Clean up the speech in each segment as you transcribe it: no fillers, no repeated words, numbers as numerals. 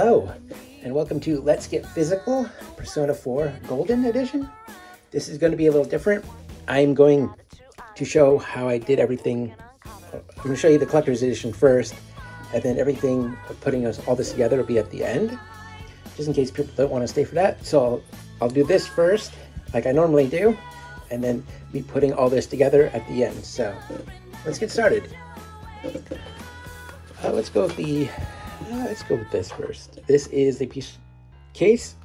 Hello, and welcome to Let's Get Physical, Persona 4 Golden Edition. This is going to be a little different. I'm going to show how I did everything. I'm going to show you the collector's edition first, and then everything, putting all this together, will be at the end, just in case people don't want to stay for that. So I'll do this first, like I normally do, and then be putting all this together at the end. So let's get started. Let's go with this first. This is the piece case.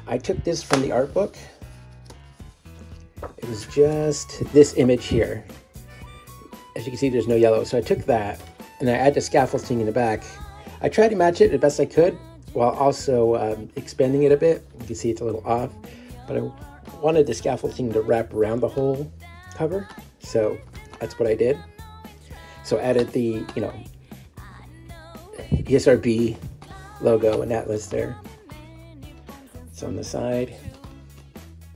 I took this from the art book. It was just this image here. As you can see, there's no yellow, so I took that and I added scaffolding in the back. I tried to match it the best I could while also expanding it a bit. You can see it's a little off, but I wanted the scaffolding to wrap around the whole cover, so that's what I did. So I added the, ESRB logo and Atlus there. It's on the side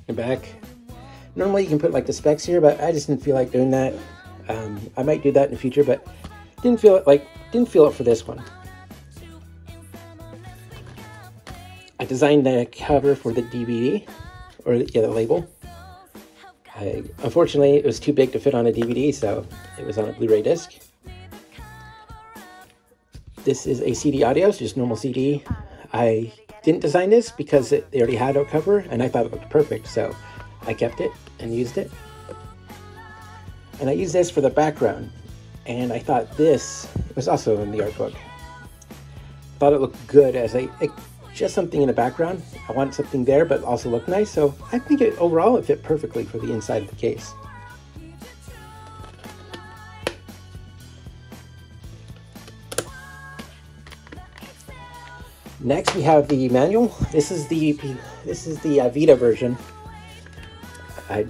and back. Normally you can put like the specs here, but I just didn't feel like doing that. I might do that in the future, but didn't feel it for this one. I designed the cover for the DVD, or the label. Unfortunately, it was too big to fit on a DVD, so it was on a Blu-ray disc. This is a CD audio, so just normal CD. I didn't design this because they already had a cover, and I thought it looked perfect, so I kept it and used it. And I used this for the background, and I thought this was also in the art book. Thought it looked good as just something in the background. I wanted something there, but also look nice. So I think overall it fit perfectly for the inside of the case. Next, we have the manual. This is the Vita version. I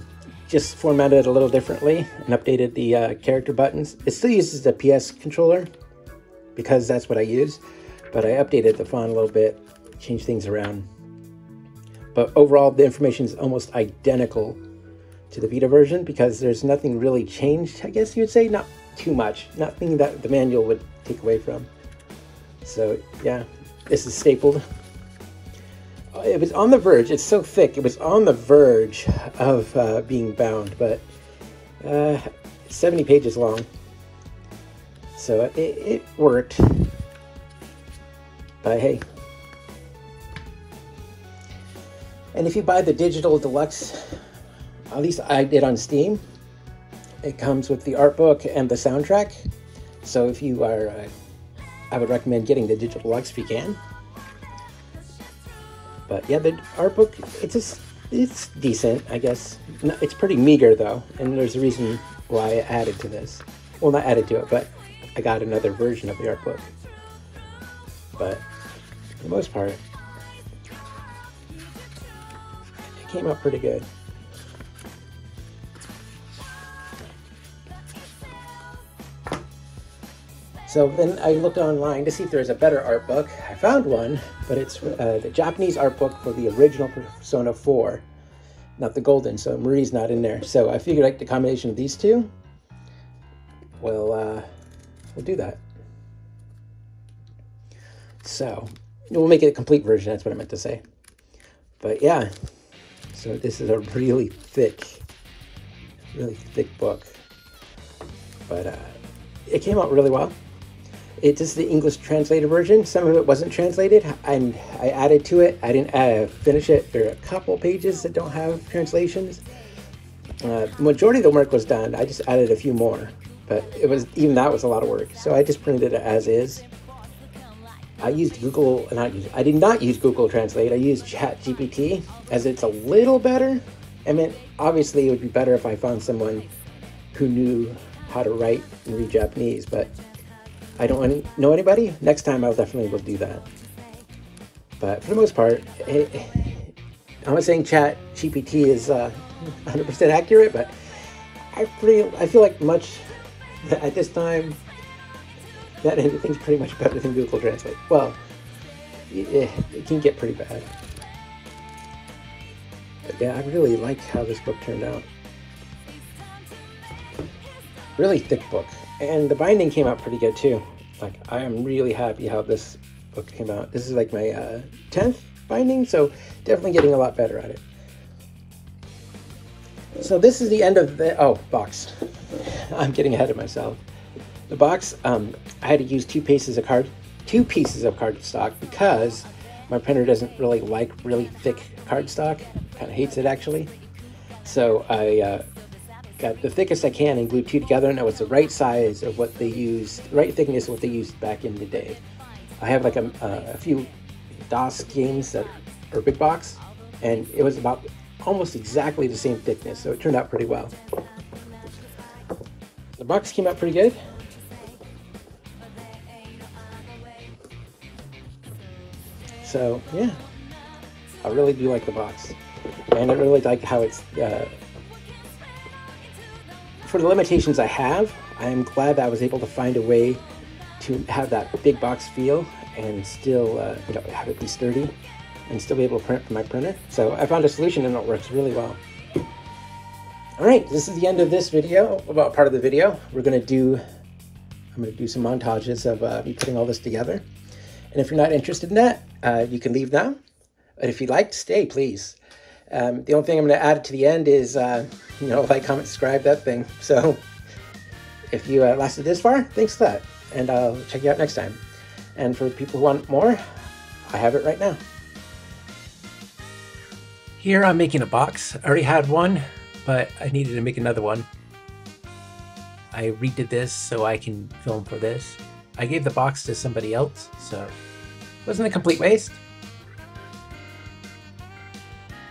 just formatted it a little differently and updated the character buttons. It still uses the PS controller because that's what I use, but I updated the font a little bit, change things around. But overall, the information is almost identical to the Vita version because there's nothing really changed, I guess you would say. Not too much, nothing that the manual would take away from. So yeah, this is stapled. It was on the verge, it's so thick, it was on the verge of being bound, but 70 pages long. So it worked, but hey. And if you buy the digital deluxe, at least I did on Steam, it comes with the art book and the soundtrack. So if you are, I would recommend getting the digital deluxe if you can. But yeah, the art book, it's decent, I guess. It's pretty meager though, and there's a reason why I added to this. Well, not added to it, but I got another version of the art book. But for the most part, came out pretty good. So then I looked online to see if there's a better art book. I found one, but it's the Japanese art book for the original Persona 4, not the Golden, so Marie's not in there. So I figured like the combination of these two, we'll do that. So we'll make it a complete version, that's what I meant to say. But yeah. So this is a really thick book, but it came out really well. It is the English translated version. Some of it wasn't translated, and I added to it. I didn't finish it. There are a couple pages that don't have translations. The majority of the work was done. I just added a few more, but even that was a lot of work. So I just printed it as is. I used I did not use Google Translate. I used ChatGPT, as it's a little better. I mean, obviously it would be better if I found someone who knew how to write and read Japanese, but I don't know anybody. Next time I'll definitely will do that. But for the most part, I'm not saying ChatGPT is 100% accurate, but I feel like much at this time that anything's pretty much better than Google Translate. Well, it can get pretty bad. But yeah, I really like how this book turned out. Really thick book. And the binding came out pretty good too. Like, I am really happy how this book came out. This is like my 10th binding, so definitely getting a lot better at it. So this is the end of the box. I'm getting ahead of myself. The box, I had to use two pieces of cardstock because my printer doesn't really like really thick cardstock. Kind of hates it actually. So I got the thickest I can and glued two together, and it was the right size of what they used, right thickness of what they used back in the day. I have like a few DOS games that are big box, and it was about almost exactly the same thickness, so it turned out pretty well. The box came out pretty good. So yeah, I really do like the box, and I really like how it's for the limitations I have. I'm glad that I was able to find a way to have that big box feel and still have it be sturdy and still be able to print from my printer. So I found a solution and it works really well. All right, this is the end of this video, about part of the video. I'm gonna do some montages of me putting all this together. And if you're not interested in that, you can leave now. But if you'd like to stay, please. The only thing I'm going to add to the end is, like, comment, subscribe, that thing. So if you lasted this far, thanks for that. And I'll check you out next time. And for people who want more, I have it right now. Here I'm making a box. I already had one, but I needed to make another one. I redid this so I can film for this. I gave the box to somebody else, so it wasn't a complete waste.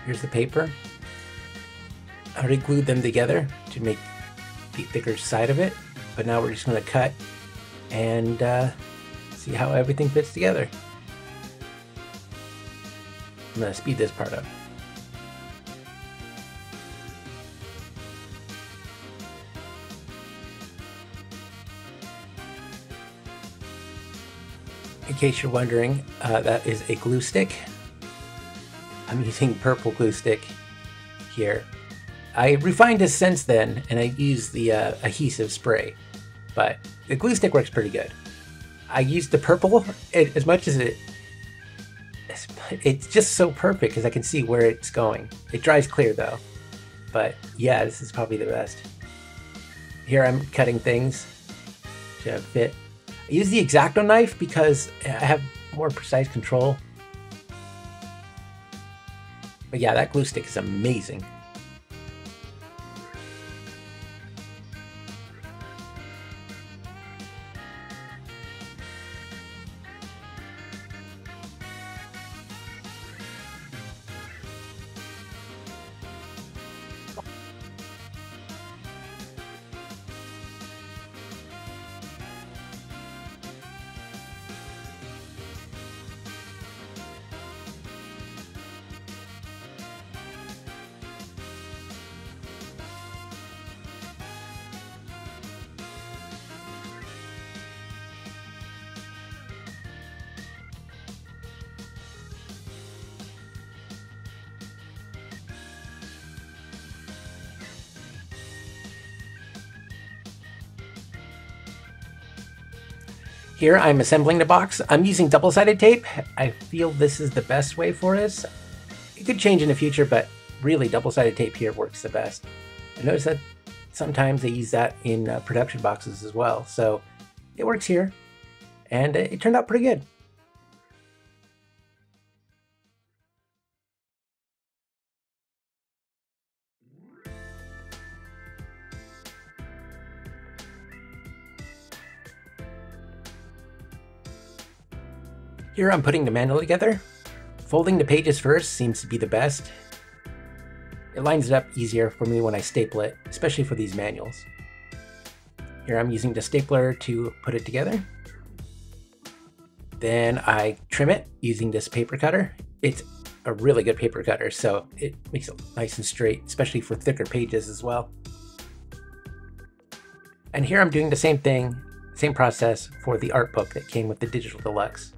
Here's the paper. I already glued them together to make the thicker side of it, but now we're just going to cut and see how everything fits together. I'm going to speed this part up. In case you're wondering, that is a glue stick. I'm using purple glue stick here. I refined this since then, and I used the adhesive spray, but the glue stick works pretty good. I used the purple as much as it's just so perfect because I can see where it's going. It dries clear though, but yeah, this is probably the best. Here I'm cutting things to fit. I use the X-Acto knife because I have more precise control. But yeah, that glue stick is amazing. Here I'm assembling the box. I'm using double-sided tape. I feel this is the best way for this. It could change in the future, but really double-sided tape here works the best. I noticed that sometimes they use that in production boxes as well, so it works here, and it turned out pretty good. Here I'm putting the manual together. Folding the pages first seems to be the best. It lines it up easier for me when I staple it, especially for these manuals. Here I'm using the stapler to put it together. Then I trim it using this paper cutter. It's a really good paper cutter, so it makes it nice and straight, especially for thicker pages as well. And here I'm doing the same thing, same process for the art book that came with the Digital Deluxe.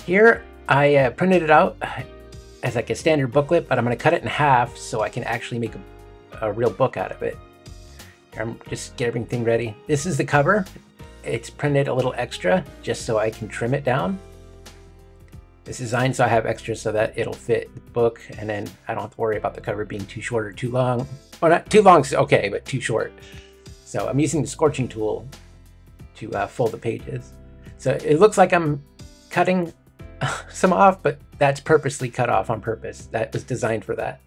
Here, I printed it out as like a standard booklet, but I'm going to cut it in half so I can actually make a real book out of it. I'm just get everything ready. This is the cover. It's printed a little extra just so I can trim it down. It's designed so I have extra so that it'll fit the book, and then I don't have to worry about the cover being too short or too long. Well, not too long, okay, but too short. So I'm using the scorching tool to fold the pages. So it looks like I'm cutting some off, but that's purposely cut off on purpose. That was designed for that.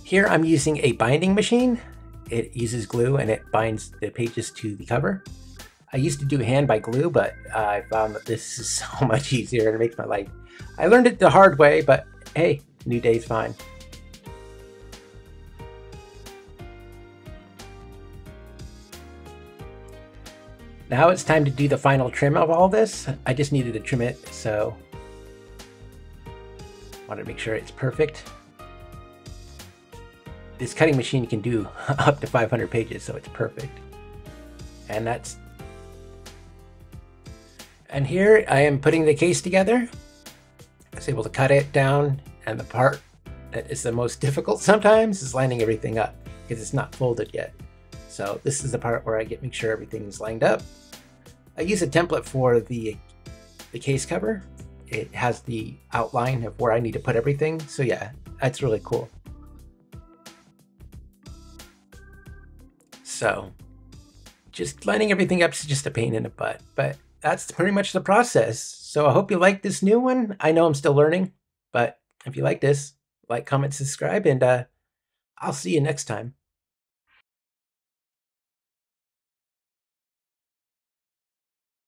Here I'm using a binding machine. It uses glue and it binds the pages to the cover. I used to do hand by glue, but I found that this is so much easier and it makes my life. I learned it the hard way, but hey, new day's fine. Now it's time to do the final trim of all this. I just needed to trim it, so I wanted to make sure it's perfect. This cutting machine can do up to 500 pages, so it's perfect. And here I am putting the case together. I was able to cut it down, and the part that is the most difficult sometimes is lining everything up because it's not folded yet. So this is the part where I make sure everything's lined up. I use a template for the case cover. It has the outline of where I need to put everything. So yeah, that's really cool. So just lining everything up is just a pain in the butt, but that's pretty much the process. So I hope you like this new one. I know I'm still learning, but if you like this, like, comment, subscribe, and I'll see you next time.